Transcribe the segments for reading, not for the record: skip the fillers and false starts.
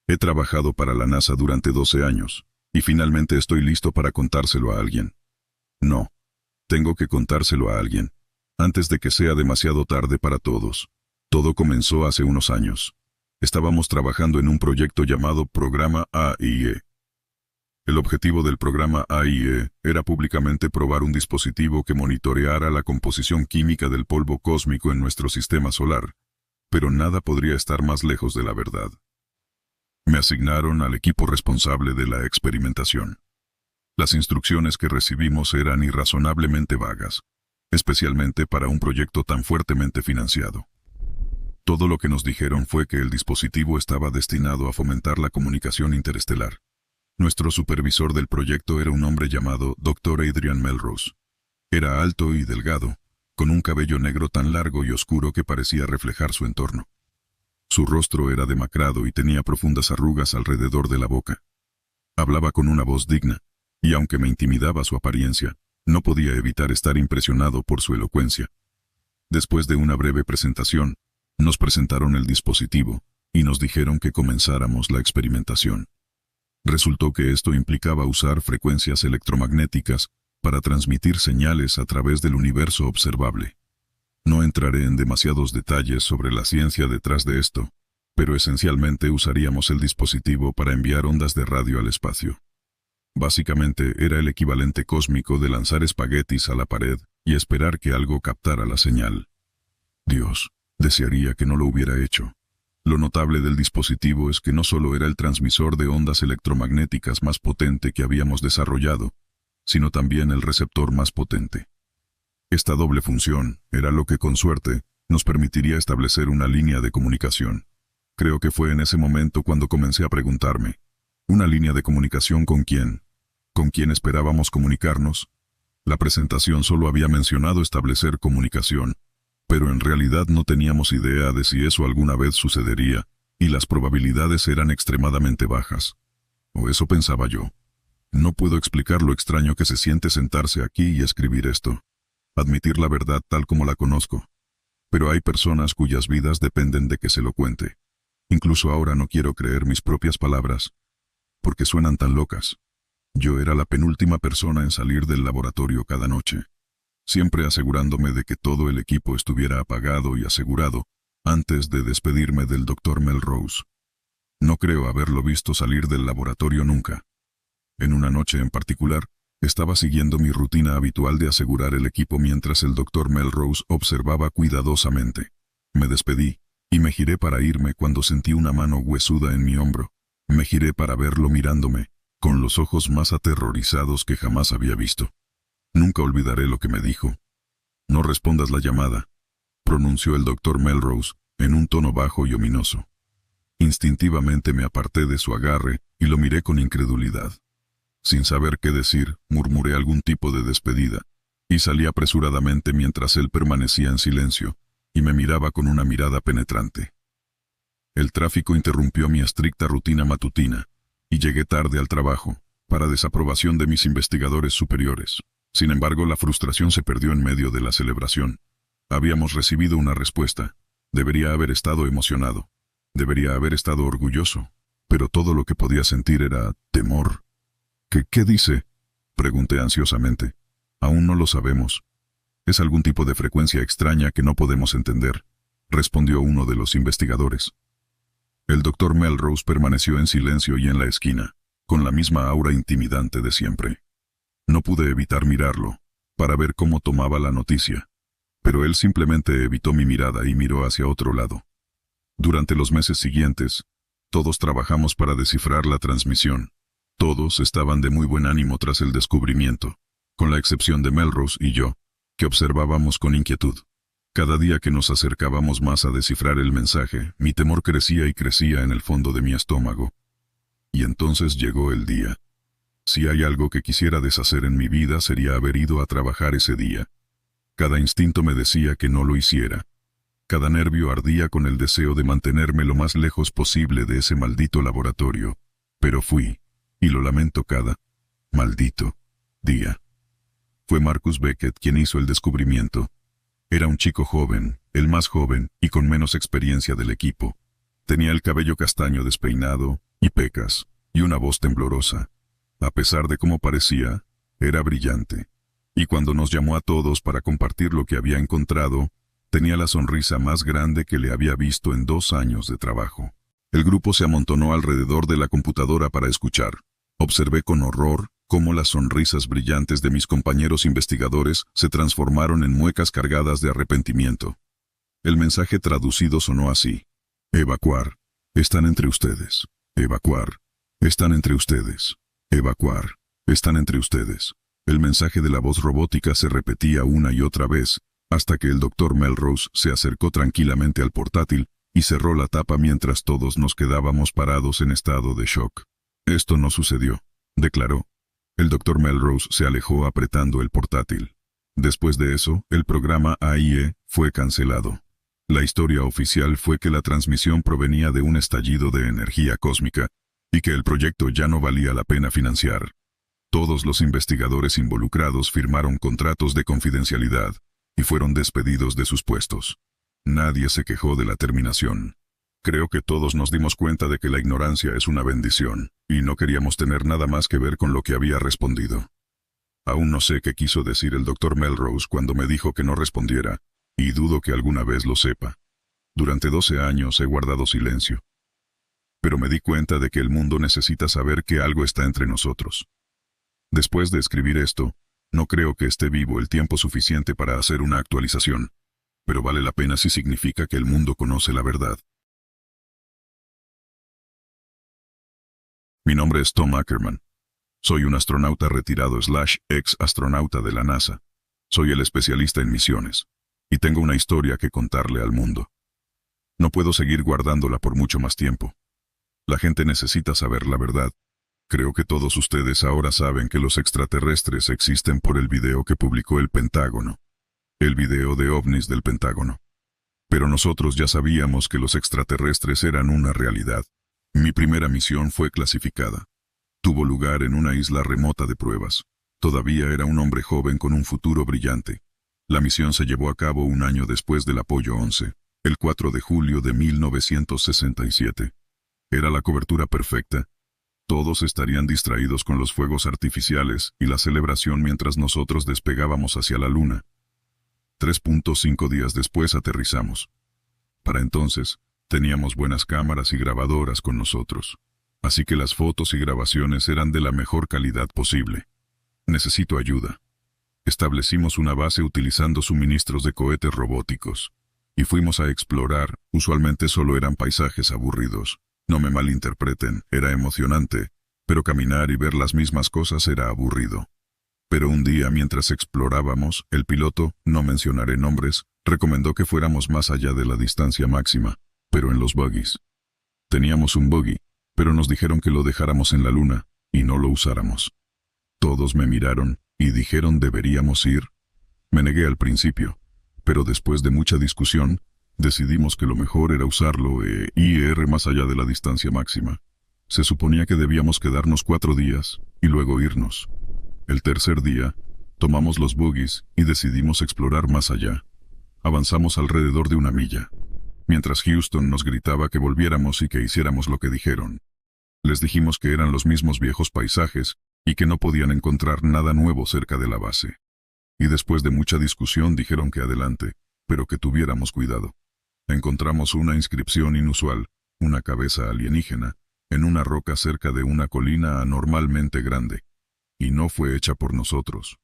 He trabajado para la NASA durante 12 años, y finalmente estoy listo para contárselo a alguien. No, tengo que contárselo a alguien, antes de que sea demasiado tarde para todos. Todo comenzó hace unos años. Estábamos trabajando en un proyecto llamado Programa AIE. El objetivo del programa AIE era públicamente probar un dispositivo que monitoreara la composición química del polvo cósmico en nuestro sistema solar, pero nada podría estar más lejos de la verdad. Me asignaron al equipo responsable de la experimentación. Las instrucciones que recibimos eran irrazonablemente vagas, especialmente para un proyecto tan fuertemente financiado. Todo lo que nos dijeron fue que el dispositivo estaba destinado a fomentar la comunicación interestelar. Nuestro supervisor del proyecto era un hombre llamado Dr. Adrian Melrose. Era alto y delgado, con un cabello negro tan largo y oscuro que parecía reflejar su entorno. Su rostro era demacrado y tenía profundas arrugas alrededor de la boca. Hablaba con una voz digna, y aunque me intimidaba su apariencia, no podía evitar estar impresionado por su elocuencia. Después de una breve presentación, nos presentaron el dispositivo y nos dijeron que comenzáramos la experimentación. Resultó que esto implicaba usar frecuencias electromagnéticas para transmitir señales a través del universo observable. No entraré en demasiados detalles sobre la ciencia detrás de esto, pero esencialmente usaríamos el dispositivo para enviar ondas de radio al espacio. Básicamente era el equivalente cósmico de lanzar espaguetis a la pared y esperar que algo captara la señal. Dios, desearía que no lo hubiera hecho. Lo notable del dispositivo es que no solo era el transmisor de ondas electromagnéticas más potente que habíamos desarrollado, sino también el receptor más potente. Esta doble función era lo que, con suerte, nos permitiría establecer una línea de comunicación. Creo que fue en ese momento cuando comencé a preguntarme, ¿una línea de comunicación con quién? ¿Con quién esperábamos comunicarnos? La presentación solo había mencionado establecer comunicación, pero en realidad no teníamos idea de si eso alguna vez sucedería, y las probabilidades eran extremadamente bajas. O eso pensaba yo. No puedo explicar lo extraño que se siente sentarse aquí y escribir esto. Admitir la verdad tal como la conozco. Pero hay personas cuyas vidas dependen de que se lo cuente. Incluso ahora no quiero creer mis propias palabras, porque suenan tan locas. Yo era la penúltima persona en salir del laboratorio cada noche, siempre asegurándome de que todo el equipo estuviera apagado y asegurado antes de despedirme del Dr. Melrose. No creo haberlo visto salir del laboratorio nunca. En una noche en particular, estaba siguiendo mi rutina habitual de asegurar el equipo mientras el Dr. Melrose observaba cuidadosamente. Me despedí, y me giré para irme cuando sentí una mano huesuda en mi hombro. Me giré para verlo mirándome, con los ojos más aterrorizados que jamás había visto. Nunca olvidaré lo que me dijo. «No respondas la llamada», pronunció el Dr. Melrose, en un tono bajo y ominoso. Instintivamente me aparté de su agarre y lo miré con incredulidad. Sin saber qué decir, murmuré algún tipo de despedida, y salí apresuradamente mientras él permanecía en silencio, y me miraba con una mirada penetrante. El tráfico interrumpió mi estricta rutina matutina, y llegué tarde al trabajo, para desaprobación de mis investigadores superiores. Sin embargo, la frustración se perdió en medio de la celebración. Habíamos recibido una respuesta. Debería haber estado emocionado. Debería haber estado orgulloso. Pero todo lo que podía sentir era temor. ¿Qué dice?, pregunté ansiosamente. Aún no lo sabemos. Es algún tipo de frecuencia extraña que no podemos entender, respondió uno de los investigadores. El Dr. Melrose permaneció en silencio y en la esquina, con la misma aura intimidante de siempre. No pude evitar mirarlo, para ver cómo tomaba la noticia, pero él simplemente evitó mi mirada y miró hacia otro lado. Durante los meses siguientes, todos trabajamos para descifrar la transmisión. Todos estaban de muy buen ánimo tras el descubrimiento, con la excepción de Melrose y yo, que observábamos con inquietud. Cada día que nos acercábamos más a descifrar el mensaje, mi temor crecía y crecía en el fondo de mi estómago. Y entonces llegó el día. Si hay algo que quisiera deshacer en mi vida sería haber ido a trabajar ese día. Cada instinto me decía que no lo hiciera. Cada nervio ardía con el deseo de mantenerme lo más lejos posible de ese maldito laboratorio. Pero fui, y lo lamento cada maldito día. Fue Marcus Beckett quien hizo el descubrimiento. Era un chico joven, el más joven y con menos experiencia del equipo. Tenía el cabello castaño despeinado, y pecas, y una voz temblorosa. A pesar de cómo parecía, era brillante. Y cuando nos llamó a todos para compartir lo que había encontrado, tenía la sonrisa más grande que le había visto en 2 años de trabajo. El grupo se amontonó alrededor de la computadora para escuchar. Observé con horror cómo las sonrisas brillantes de mis compañeros investigadores se transformaron en muecas cargadas de arrepentimiento. El mensaje traducido sonó así: evacuar. Están entre ustedes. Evacuar. Están entre ustedes. Evacuar. Están entre ustedes. El mensaje de la voz robótica se repetía una y otra vez, hasta que el Dr. Melrose se acercó tranquilamente al portátil y cerró la tapa mientras todos nos quedábamos parados en estado de shock. Esto no sucedió, declaró. El Dr. Melrose se alejó apretando el portátil. Después de eso, el programa AIE fue cancelado. La historia oficial fue que la transmisión provenía de un estallido de energía cósmica y que el proyecto ya no valía la pena financiar. Todos los investigadores involucrados firmaron contratos de confidencialidad y fueron despedidos de sus puestos. Nadie se quejó de la terminación. Creo que todos nos dimos cuenta de que la ignorancia es una bendición, y no queríamos tener nada más que ver con lo que había respondido. Aún no sé qué quiso decir el Dr. Melrose cuando me dijo que no respondiera, y dudo que alguna vez lo sepa. Durante 12 años he guardado silencio. Pero me di cuenta de que el mundo necesita saber que algo está entre nosotros. Después de escribir esto, no creo que esté vivo el tiempo suficiente para hacer una actualización, pero vale la pena si significa que el mundo conoce la verdad. Mi nombre es Tom Ackerman. Soy un astronauta retirado / ex astronauta de la NASA. Soy el especialista en misiones, y tengo una historia que contarle al mundo. No puedo seguir guardándola por mucho más tiempo. La gente necesita saber la verdad. Creo que todos ustedes ahora saben que los extraterrestres existen por el video que publicó el Pentágono. El video de ovnis del Pentágono. Pero nosotros ya sabíamos que los extraterrestres eran una realidad. Mi primera misión fue clasificada. Tuvo lugar en una isla remota de pruebas. Todavía era un hombre joven con un futuro brillante. La misión se llevó a cabo un año después del Apolo 11, el 4 de julio de 1967. Era la cobertura perfecta. Todos estarían distraídos con los fuegos artificiales y la celebración mientras nosotros despegábamos hacia la Luna. 3.5 días después aterrizamos. Para entonces, teníamos buenas cámaras y grabadoras con nosotros, así que las fotos y grabaciones eran de la mejor calidad posible. Necesito ayuda. Establecimos una base utilizando suministros de cohetes robóticos, y fuimos a explorar. Usualmente solo eran paisajes aburridos. No me malinterpreten, era emocionante, pero caminar y ver las mismas cosas era aburrido. Pero un día mientras explorábamos, el piloto, no mencionaré nombres, recomendó que fuéramos más allá de la distancia máxima, pero en los buggies. Teníamos un buggy, pero nos dijeron que lo dejáramos en la Luna, y no lo usáramos. Todos me miraron, y dijeron deberíamos ir. Me negué al principio, pero después de mucha discusión, decidimos que lo mejor era usarlo ir más allá de la distancia máxima. Se suponía que debíamos quedarnos 4 días, y luego irnos. El tercer día, tomamos los buggies y decidimos explorar más allá. Avanzamos alrededor de 1 milla, mientras Houston nos gritaba que volviéramos y que hiciéramos lo que dijeron. Les dijimos que eran los mismos viejos paisajes y que no podían encontrar nada nuevo cerca de la base. Y después de mucha discusión dijeron que adelante, pero que tuviéramos cuidado. Encontramos una inscripción inusual, una cabeza alienígena, en una roca cerca de una colina anormalmente grande. Y no fue hecha por nosotros.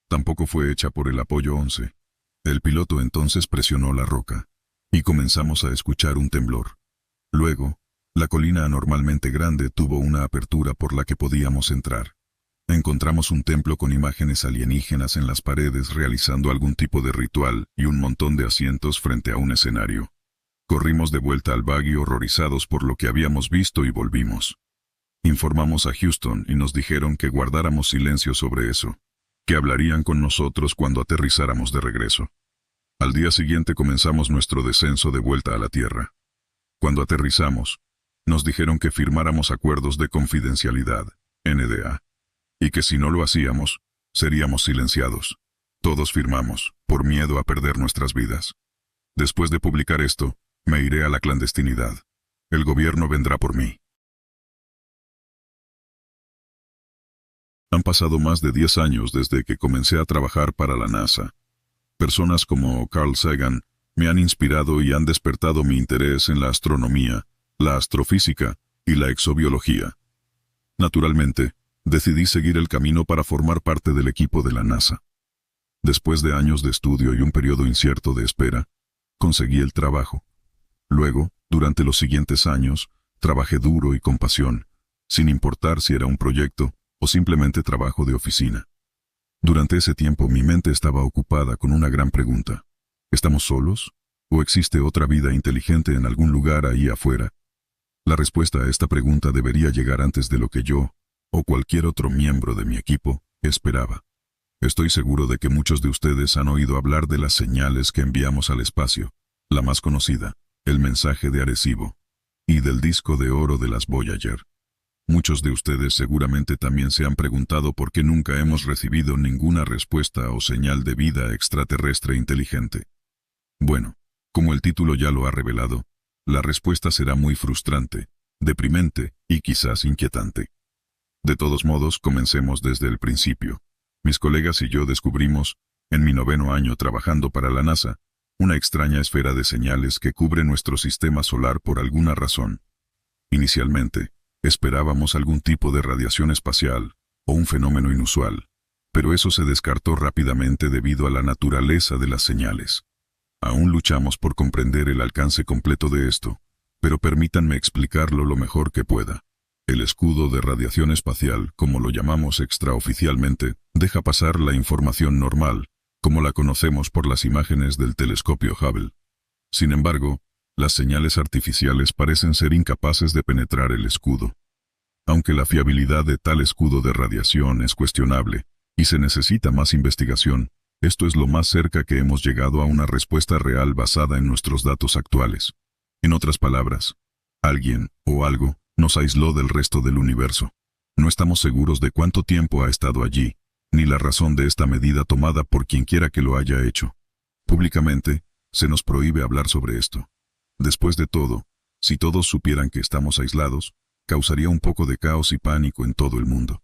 Tampoco fue hecha por el Apolo 11. El piloto entonces presionó la roca, y comenzamos a escuchar un temblor. Luego, la colina anormalmente grande tuvo una apertura por la que podíamos entrar. Encontramos un templo con imágenes alienígenas en las paredes realizando algún tipo de ritual y un montón de asientos frente a un escenario. Corrimos de vuelta al buggy horrorizados por lo que habíamos visto y volvimos. Informamos a Houston y nos dijeron que guardáramos silencio sobre eso, que hablarían con nosotros cuando aterrizáramos de regreso. Al día siguiente comenzamos nuestro descenso de vuelta a la Tierra. Cuando aterrizamos, nos dijeron que firmáramos acuerdos de confidencialidad, NDA, y que si no lo hacíamos, seríamos silenciados. Todos firmamos, por miedo a perder nuestras vidas. Después de publicar esto, me iré a la clandestinidad. El gobierno vendrá por mí. Han pasado más de 10 años desde que comencé a trabajar para la NASA. Personas como Carl Sagan me han inspirado y han despertado mi interés en la astronomía, la astrofísica y la exobiología. Naturalmente, decidí seguir el camino para formar parte del equipo de la NASA. Después de años de estudio y un periodo incierto de espera, conseguí el trabajo. Luego, durante los siguientes años, trabajé duro y con pasión, sin importar si era un proyecto o simplemente trabajo de oficina. Durante ese tiempo mi mente estaba ocupada con una gran pregunta. ¿Estamos solos? ¿O existe otra vida inteligente en algún lugar ahí afuera? La respuesta a esta pregunta debería llegar antes de lo que yo, o cualquier otro miembro de mi equipo, esperaba. Estoy seguro de que muchos de ustedes han oído hablar de las señales que enviamos al espacio, la más conocida, el mensaje de Arecibo, y del disco de oro de las Voyager. Muchos de ustedes seguramente también se han preguntado por qué nunca hemos recibido ninguna respuesta o señal de vida extraterrestre inteligente. Bueno, como el título ya lo ha revelado, la respuesta será muy frustrante, deprimente y quizás inquietante. De todos modos, comencemos desde el principio. Mis colegas y yo descubrimos, en mi 9º año trabajando para la NASA, una extraña esfera de señales que cubre nuestro sistema solar por alguna razón. Inicialmente, esperábamos algún tipo de radiación espacial o un fenómeno inusual, pero eso se descartó rápidamente debido a la naturaleza de las señales. Aún luchamos por comprender el alcance completo de esto, pero permítanme explicarlo lo mejor que pueda. El escudo de radiación espacial, como lo llamamos extraoficialmente, deja pasar la información normal, como la conocemos por las imágenes del telescopio Hubble. Sin embargo, las señales artificiales parecen ser incapaces de penetrar el escudo. Aunque la fiabilidad de tal escudo de radiación es cuestionable, y se necesita más investigación, esto es lo más cerca que hemos llegado a una respuesta real basada en nuestros datos actuales. En otras palabras, alguien, o algo, nos aisló del resto del universo. No estamos seguros de cuánto tiempo ha estado allí, ni la razón de esta medida tomada por quienquiera que lo haya hecho. Públicamente, se nos prohíbe hablar sobre esto. Después de todo, si todos supieran que estamos aislados, causaría un poco de caos y pánico en todo el mundo.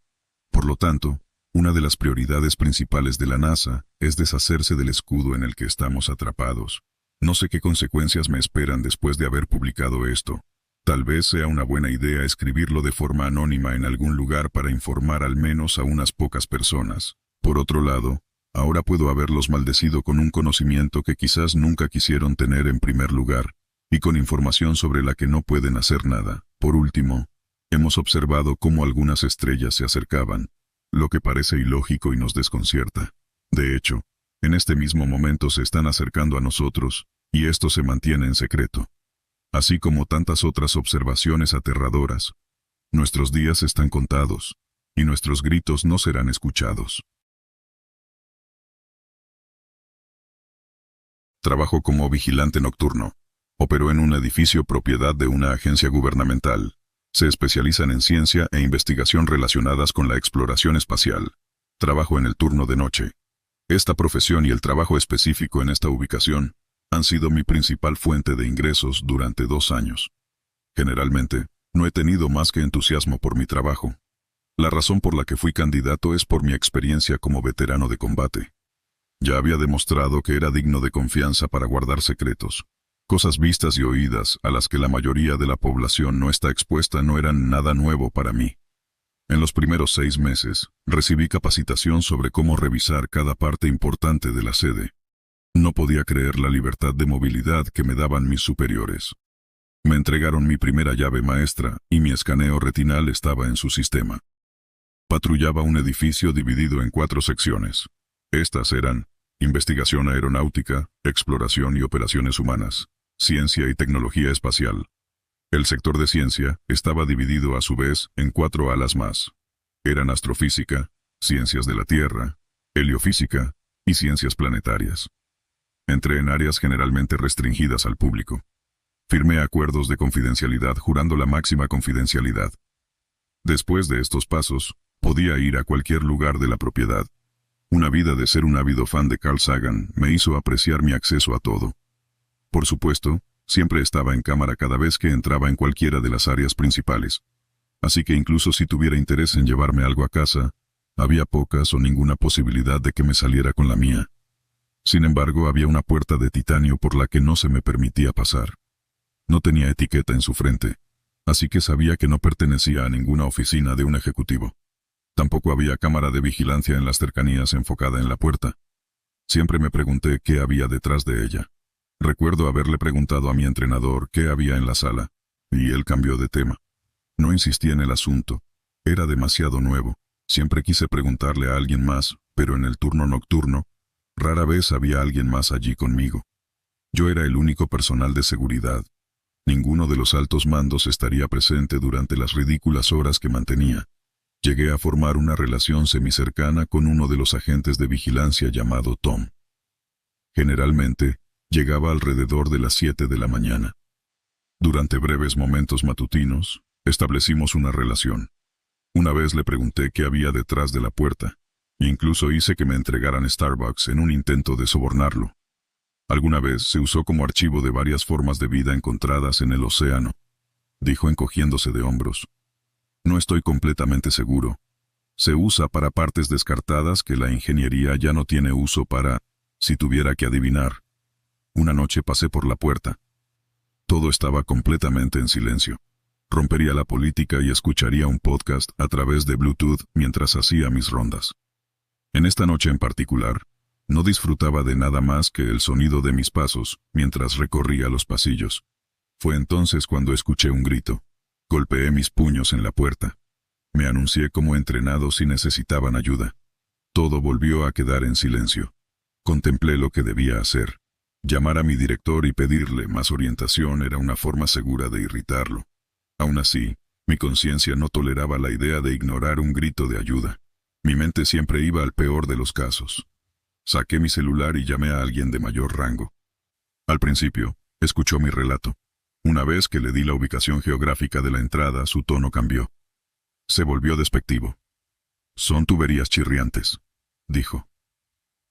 Por lo tanto, una de las prioridades principales de la NASA es deshacerse del escudo en el que estamos atrapados. No sé qué consecuencias me esperan después de haber publicado esto. Tal vez sea una buena idea escribirlo de forma anónima en algún lugar para informar al menos a unas pocas personas. Por otro lado, ahora puedo haberlos maldecido con un conocimiento que quizás nunca quisieron tener en primer lugar, y con información sobre la que no pueden hacer nada. Por último, hemos observado cómo algunas estrellas se acercaban, lo que parece ilógico y nos desconcierta. De hecho, en este mismo momento se están acercando a nosotros, y esto se mantiene en secreto. Así como tantas otras observaciones aterradoras. Nuestros días están contados, y nuestros gritos no serán escuchados. Trabajo como vigilante nocturno. Operó en un edificio propiedad de una agencia gubernamental. Se especializan en ciencia e investigación relacionadas con la exploración espacial. Trabajo en el turno de noche. Esta profesión y el trabajo específico en esta ubicación han sido mi principal fuente de ingresos durante 2 años. Generalmente, no he tenido más que entusiasmo por mi trabajo. La razón por la que fui candidato es por mi experiencia como veterano de combate. Ya había demostrado que era digno de confianza para guardar secretos. Cosas vistas y oídas a las que la mayoría de la población no está expuesta no eran nada nuevo para mí. En los primeros 6 meses, recibí capacitación sobre cómo revisar cada parte importante de la sede. No podía creer la libertad de movilidad que me daban mis superiores. Me entregaron mi primera llave maestra y mi escaneo retinal estaba en su sistema. Patrullaba un edificio dividido en 4 secciones. Estas eran investigación aeronáutica, exploración y operaciones humanas, ciencia y tecnología espacial. El sector de ciencia estaba dividido a su vez en 4 alas más. Eran astrofísica, ciencias de la Tierra, heliofísica y ciencias planetarias. Entré en áreas generalmente restringidas al público. Firmé acuerdos de confidencialidad jurando la máxima confidencialidad. Después de estos pasos, podía ir a cualquier lugar de la propiedad. Una vida de ser un ávido fan de Carl Sagan me hizo apreciar mi acceso a todo. Por supuesto, siempre estaba en cámara cada vez que entraba en cualquiera de las áreas principales. Así que incluso si tuviera interés en llevarme algo a casa, Había pocas o ninguna posibilidad de que me saliera con la mía. Sin embargo, había una puerta de titanio por la que no se me permitía pasar. No tenía etiqueta en su frente, así que sabía que no pertenecía a ninguna oficina de un ejecutivo. Tampoco había cámara de vigilancia en las cercanías enfocada en la puerta. Siempre me pregunté qué había detrás de ella. Recuerdo haberle preguntado a mi entrenador qué había en la sala, y él cambió de tema. No insistí en el asunto. Era demasiado nuevo. Siempre quise preguntarle a alguien más, pero en el turno nocturno, rara vez había alguien más allí conmigo. Yo era el único personal de seguridad. Ninguno de los altos mandos estaría presente durante las ridículas horas que mantenía. Llegué a formar una relación semicercana con uno de los agentes de vigilancia llamado Tom. Generalmente, llegaba alrededor de las 7 de la mañana. Durante breves momentos matutinos, establecimos una relación. Una vez le pregunté qué había detrás de la puerta. Incluso hice que me entregaran Starbucks en un intento de sobornarlo. Alguna vez se usó como archivo de varias formas de vida encontradas en el océano, dijo encogiéndose de hombros. No estoy completamente seguro. Se usa para partes descartadas que la ingeniería ya no tiene uso para, si tuviera que adivinar. Una noche pasé por la puerta. Todo estaba completamente en silencio. Rompería la política y escucharía un podcast a través de Bluetooth mientras hacía mis rondas. En esta noche en particular, no disfrutaba de nada más que el sonido de mis pasos mientras recorría los pasillos. Fue entonces cuando escuché un grito. Golpeé mis puños en la puerta. Me anuncié como entrenado si necesitaban ayuda. Todo volvió a quedar en silencio. Contemplé lo que debía hacer. Llamar a mi director y pedirle más orientación era una forma segura de irritarlo. Aún así, mi conciencia no toleraba la idea de ignorar un grito de ayuda. Mi mente siempre iba al peor de los casos. Saqué mi celular y llamé a alguien de mayor rango. Al principio, escuchó mi relato. Una vez que le di la ubicación geográfica de la entrada, su tono cambió. Se volvió despectivo. Son tuberías chirriantes, dijo.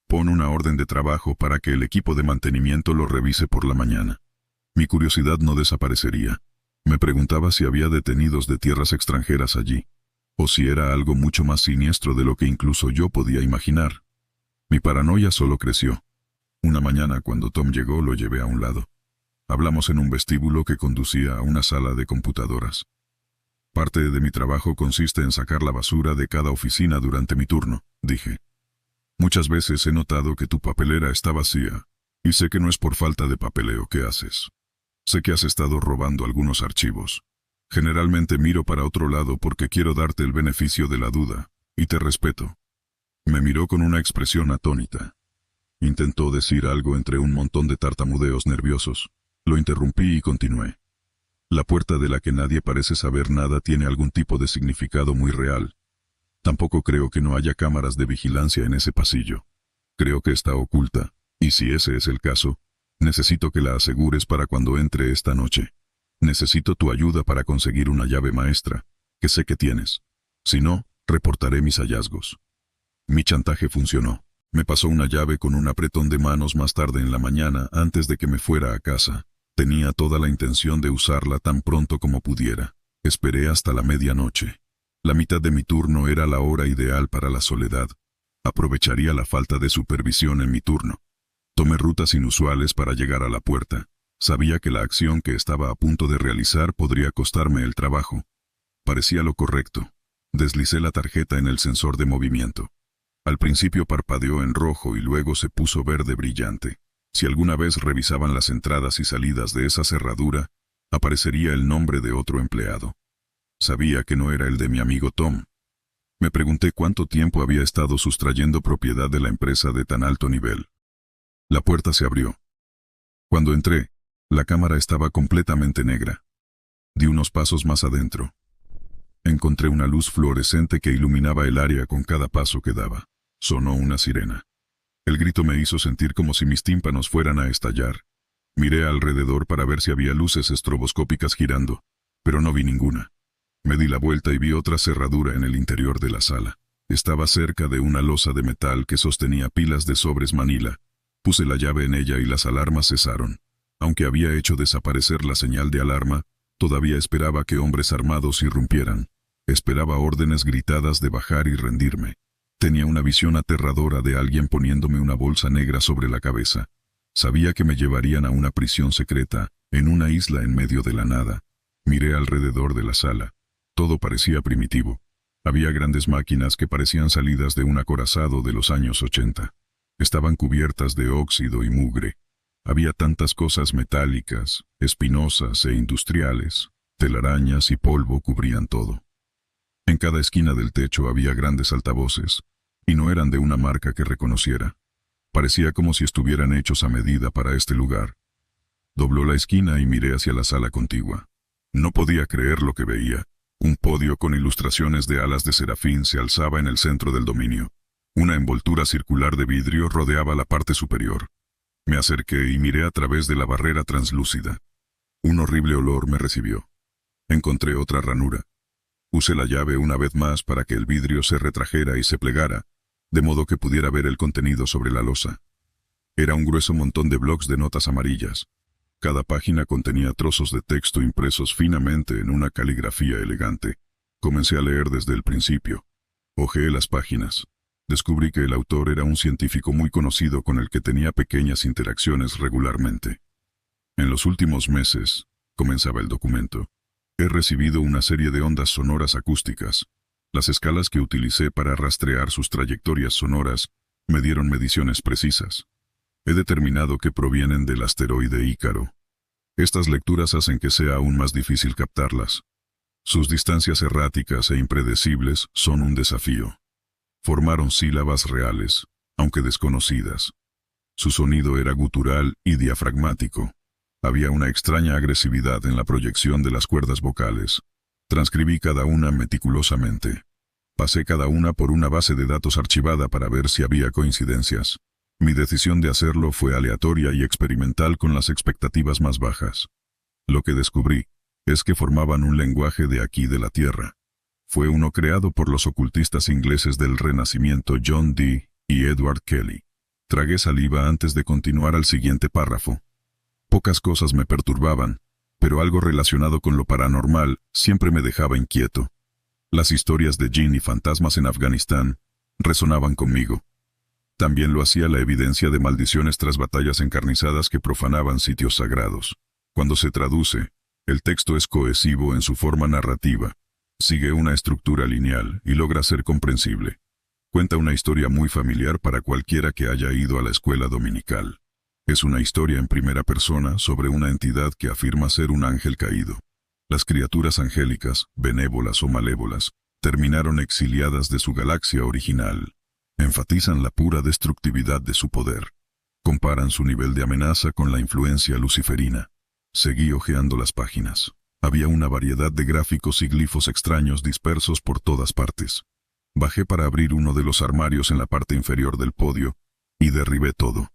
Pon una orden de trabajo para que el equipo de mantenimiento lo revise por la mañana. Mi curiosidad no desaparecería. Me preguntaba si había detenidos de tierras extranjeras allí, o si era algo mucho más siniestro de lo que incluso yo podía imaginar. Mi paranoia solo creció. Una mañana, cuando Tom llegó, lo llevé a un lado. Hablamos en un vestíbulo que conducía a una sala de computadoras. Parte de mi trabajo consiste en sacar la basura de cada oficina durante mi turno, dije. Muchas veces he notado que tu papelera está vacía, y sé que no es por falta de papeleo que haces. Sé que has estado robando algunos archivos. Generalmente miro para otro lado porque quiero darte el beneficio de la duda, y te respeto. Me miró con una expresión atónita. Intentó decir algo entre un montón de tartamudeos nerviosos. Lo interrumpí y continué. La puerta de la que nadie parece saber nada tiene algún tipo de significado muy real. Tampoco creo que no haya cámaras de vigilancia en ese pasillo. Creo que está oculta, y si ese es el caso, necesito que la asegures para cuando entre esta noche. Necesito tu ayuda para conseguir una llave maestra, que sé que tienes. Si no, reportaré mis hallazgos. Mi chantaje funcionó. Me pasó una llave con un apretón de manos más tarde en la mañana antes de que me fuera a casa. Tenía toda la intención de usarla tan pronto como pudiera. Esperé hasta la medianoche. La mitad de mi turno era la hora ideal para la soledad. Aprovecharía la falta de supervisión en mi turno. Tomé rutas inusuales para llegar a la puerta. Sabía que la acción que estaba a punto de realizar podría costarme el trabajo. Parecía lo correcto. Deslicé la tarjeta en el sensor de movimiento. Al principio parpadeó en rojo y luego se puso verde brillante. Si alguna vez revisaban las entradas y salidas de esa cerradura, aparecería el nombre de otro empleado. Sabía que no era el de mi amigo Tom. Me pregunté cuánto tiempo había estado sustrayendo propiedad de la empresa de tan alto nivel. La puerta se abrió. Cuando entré, la cámara estaba completamente negra. Di unos pasos más adentro. Encontré una luz fluorescente que iluminaba el área con cada paso que daba. Sonó una sirena. El grito me hizo sentir como si mis tímpanos fueran a estallar. Miré alrededor para ver si había luces estroboscópicas girando, pero no vi ninguna. Me di la vuelta y vi otra cerradura en el interior de la sala. Estaba cerca de una losa de metal que sostenía pilas de sobres Manila. Puse la llave en ella y las alarmas cesaron. Aunque había hecho desaparecer la señal de alarma, todavía esperaba que hombres armados irrumpieran. Esperaba órdenes gritadas de bajar y rendirme. Tenía una visión aterradora de alguien poniéndome una bolsa negra sobre la cabeza. Sabía que me llevarían a una prisión secreta, en una isla en medio de la nada. Miré alrededor de la sala. Todo parecía primitivo. Había grandes máquinas que parecían salidas de un acorazado de los años 80. Estaban cubiertas de óxido y mugre. Había tantas cosas metálicas, espinosas e industriales. Telarañas y polvo cubrían todo. En cada esquina del techo había grandes altavoces, y no eran de una marca que reconociera. Parecía como si estuvieran hechos a medida para este lugar. Dobló la esquina y miré hacia la sala contigua. No podía creer lo que veía. Un podio con ilustraciones de alas de serafín se alzaba en el centro del dominio. Una envoltura circular de vidrio rodeaba la parte superior. Me acerqué y miré a través de la barrera translúcida. Un horrible olor me recibió. Encontré otra ranura. Usé la llave una vez más para que el vidrio se retrajera y se plegara, de modo que pudiera ver el contenido sobre la losa. Era un grueso montón de blocs de notas amarillas. Cada página contenía trozos de texto impresos finamente en una caligrafía elegante. Comencé a leer desde el principio. Hojeé las páginas. Descubrí que el autor era un científico muy conocido con el que tenía pequeñas interacciones regularmente. En los últimos meses, comenzaba el documento, he recibido una serie de ondas sonoras acústicas. Las escalas que utilicé para rastrear sus trayectorias sonoras me dieron mediciones precisas. He determinado que provienen del asteroide Ícaro. Estas lecturas hacen que sea aún más difícil captarlas. Sus distancias erráticas e impredecibles son un desafío. Formaron sílabas reales, aunque desconocidas. Su sonido era gutural y diafragmático. Había una extraña agresividad en la proyección de las cuerdas vocales. Transcribí cada una meticulosamente. Pasé cada una por una base de datos archivada para ver si había coincidencias. Mi decisión de hacerlo fue aleatoria y experimental con las expectativas más bajas. Lo que descubrí es que formaban un lenguaje de aquí de la Tierra. Fue uno creado por los ocultistas ingleses del Renacimiento John Dee y Edward Kelly. Tragué saliva antes de continuar al siguiente párrafo. Pocas cosas me perturbaban, pero algo relacionado con lo paranormal siempre me dejaba inquieto. Las historias de jinn y fantasmas en Afganistán resonaban conmigo. También lo hacía la evidencia de maldiciones tras batallas encarnizadas que profanaban sitios sagrados. Cuando se traduce, el texto es cohesivo en su forma narrativa, sigue una estructura lineal y logra ser comprensible. Cuenta una historia muy familiar para cualquiera que haya ido a la escuela dominical. Es una historia en primera persona sobre una entidad que afirma ser un ángel caído. Las criaturas angélicas, benévolas o malévolas, terminaron exiliadas de su galaxia original. Enfatizan la pura destructividad de su poder. Comparan su nivel de amenaza con la influencia luciferina. Seguí hojeando las páginas. Había una variedad de gráficos y glifos extraños dispersos por todas partes. Bajé para abrir uno de los armarios en la parte inferior del podio y derribé todo.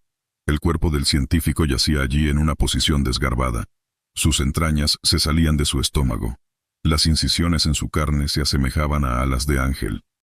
El cuerpo del científico yacía allí en una posición desgarbada. Sus entrañas se salían de su estómago. Las incisiones en su carne se asemejaban a alas de ángel.